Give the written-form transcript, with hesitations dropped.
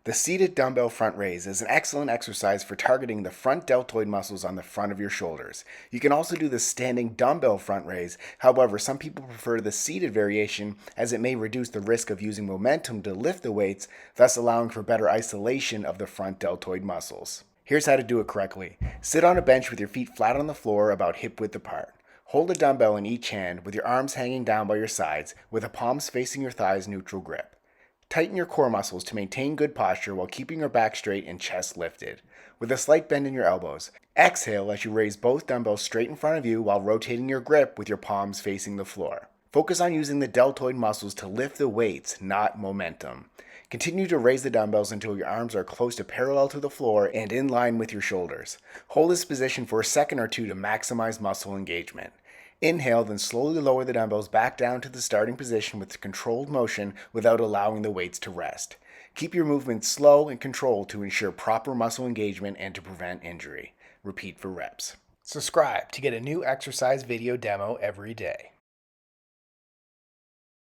The seated dumbbell front raise is an excellent exercise for targeting the front deltoid muscles on the front of your shoulders. You can also do the standing dumbbell front raise. However, some people prefer the seated variation as it may reduce the risk of using momentum to lift the weights, thus allowing for better isolation of the front deltoid muscles. Here's how to do it correctly. Sit on a bench with your feet flat on the floor about hip width apart. Hold a dumbbell in each hand with your arms hanging down by your sides with the palms facing your thighs neutral grip. Tighten your core muscles to maintain good posture while keeping your back straight and chest lifted, with a slight bend in your elbows. Exhale as you raise both dumbbells straight in front of you while rotating your grip with your palms facing the floor. Focus on using the deltoid muscles to lift the weights, not momentum. Continue to raise the dumbbells until your arms are close to parallel to the floor and in line with your shoulders. Hold this position for a second or two to maximize muscle engagement. Inhale, then slowly lower the dumbbells back down to the starting position with controlled motion without allowing the weights to rest. Keep your movements slow and controlled to ensure proper muscle engagement and to prevent injury. Repeat for reps. Subscribe to get a new exercise video demo every day.